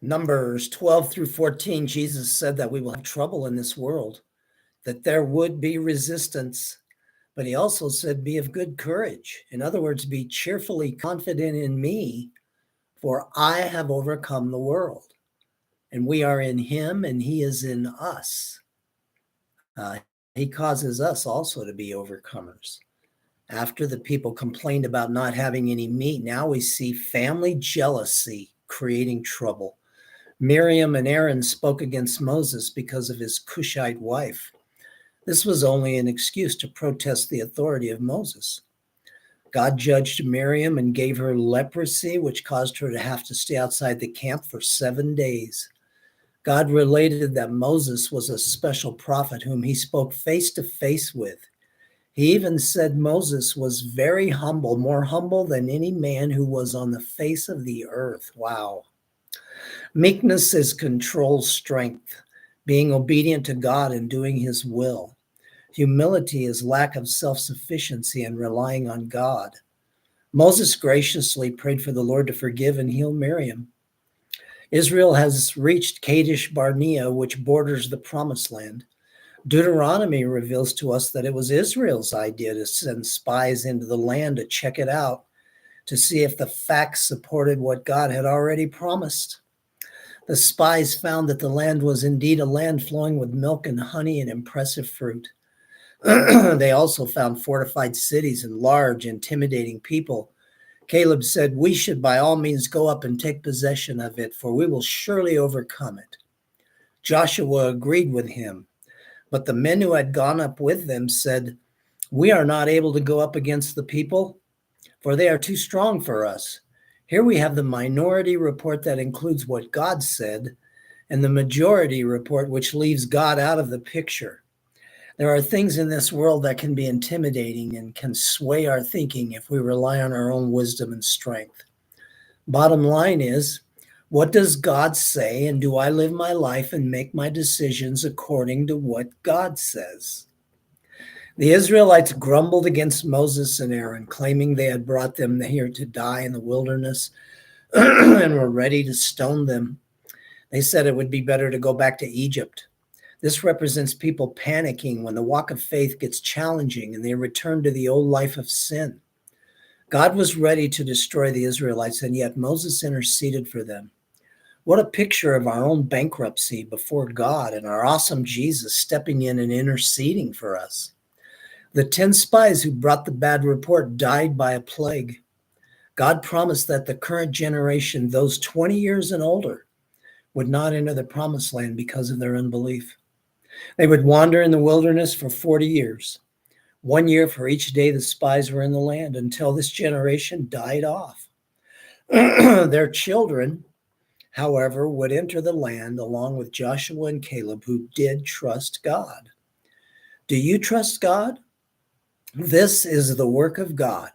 Numbers 12 through 14, Jesus said that we will have trouble in this world, that there would be resistance. But he also said, be of good courage. In other words, be cheerfully confident in me, for I have overcome the world. And we are in him, and he is in us. He causes us also to be overcomers. After the people complained about not having any meat, now we see family jealousy creating trouble. Miriam and Aaron spoke against Moses because of his Cushite wife. This was only an excuse to protest the authority of Moses. God judged Miriam and gave her leprosy, which caused her to have to stay outside the camp for 7 days. God related that Moses was a special prophet whom he spoke face to face with. He even said Moses was very humble, more humble than any man who was on the face of the earth. Wow. Meekness is control strength, being obedient to God and doing his will. Humility is lack of self-sufficiency and relying on God. Moses graciously prayed for the Lord to forgive and heal Miriam. Israel has reached Kadesh Barnea, which borders the Promised Land. Deuteronomy reveals to us that it was Israel's idea to send spies into the land to check it out, to see if the facts supported what God had already promised. The spies found that the land was indeed a land flowing with milk and honey and impressive fruit. They also found fortified cities and large, intimidating people. Caleb said, we should by all means go up and take possession of it, for we will surely overcome it. Joshua agreed with him, but the men who had gone up with them said, we are not able to go up against the people, for they are too strong for us. Here we have the minority report that includes what God said, and the majority report which leaves God out of the picture. There are things in this world that can be intimidating and can sway our thinking if we rely on our own wisdom and strength. Bottom line is, what does God say, and do I live my life and make my decisions according to what God says? The Israelites grumbled against Moses and Aaron, claiming they had brought them here to die in the wilderness and were ready to stone them. They said it would be better to go back to Egypt. This represents people panicking when the walk of faith gets challenging and they return to the old life of sin. God was ready to destroy the Israelites, and yet Moses interceded for them. What a picture of our own bankruptcy before God and our awesome Jesus stepping in and interceding for us. The 10 spies who brought the bad report died by a plague. God promised that the current generation, those 20 years and older, would not enter the promised land because of their unbelief. They would wander in the wilderness for 40 years, 1 year for each day the spies were in the land, until this generation died off. Their children, however, would enter the land along with Joshua and Caleb, who did trust God. Do you trust God? This is the work of God,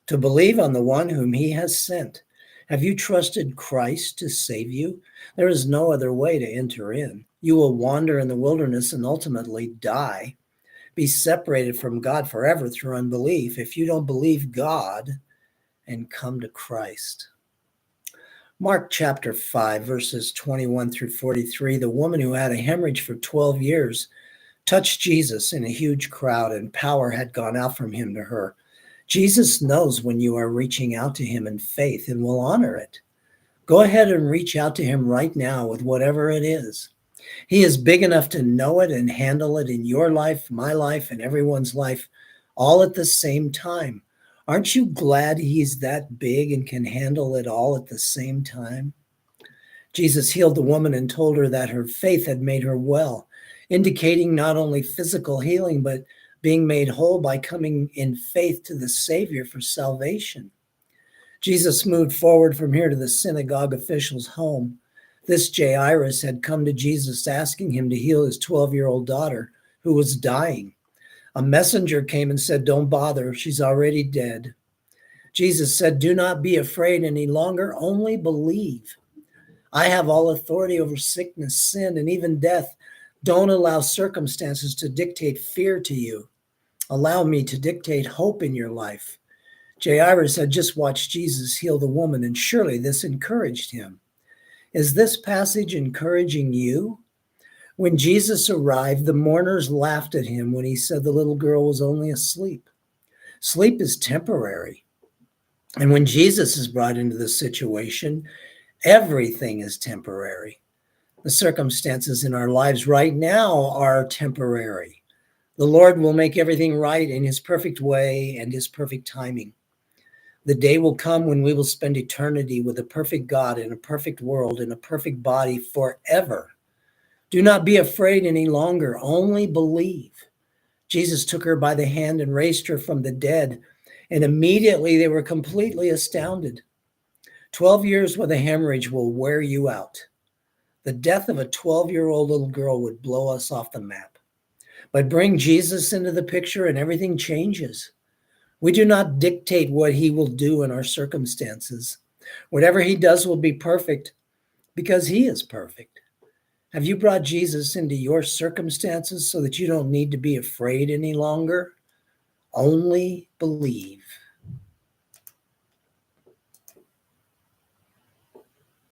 to believe on the one whom he has sent. Have you trusted Christ to save you? There is no other way to enter in. You will wander in the wilderness and ultimately die, be separated from God forever through unbelief if you don't believe God and come to Christ. Mark chapter 5, verses 21 through 43, the woman who had a hemorrhage for 12 years touched Jesus in a huge crowd, and power had gone out from him to her. Jesus knows when you are reaching out to him in faith and will honor it. Go ahead and reach out to him right now with whatever it is. He is big enough to know it and handle it in your life, my life, and everyone's life, all at the same time. Aren't you glad he's that big and can handle it all at the same time? Jesus healed the woman and told her that her faith had made her well, indicating not only physical healing, but being made whole by coming in faith to the Savior for salvation. Jesus moved forward from here to the synagogue official's home. This Jairus had come to Jesus asking him to heal his 12-year-old daughter who was dying. A messenger came and said, don't bother, she's already dead. Jesus said, do not be afraid any longer, only believe. I have all authority over sickness, sin, and even death. Don't allow circumstances to dictate fear to you. Allow me to dictate hope in your life. Jairus had just watched Jesus heal the woman, and surely this encouraged him. Is this passage encouraging you? When Jesus arrived, the mourners laughed at him when he said the little girl was only asleep. Sleep is temporary. And when Jesus is brought into the situation, everything is temporary. The circumstances in our lives right now are temporary. The Lord will make everything right in his perfect way and his perfect timing. The day will come when we will spend eternity with a perfect God in a perfect world, in a perfect body forever. Do not be afraid any longer, only believe. Jesus took her by the hand and raised her from the dead, and immediately they were completely astounded. 12 years with a hemorrhage will wear you out. The death of a 12-year-old little girl would blow us off the map. But bring Jesus into the picture and everything changes. We do not dictate what he will do in our circumstances. Whatever he does will be perfect because he is perfect. Have you brought Jesus into your circumstances so that you don't need to be afraid any longer? Only believe.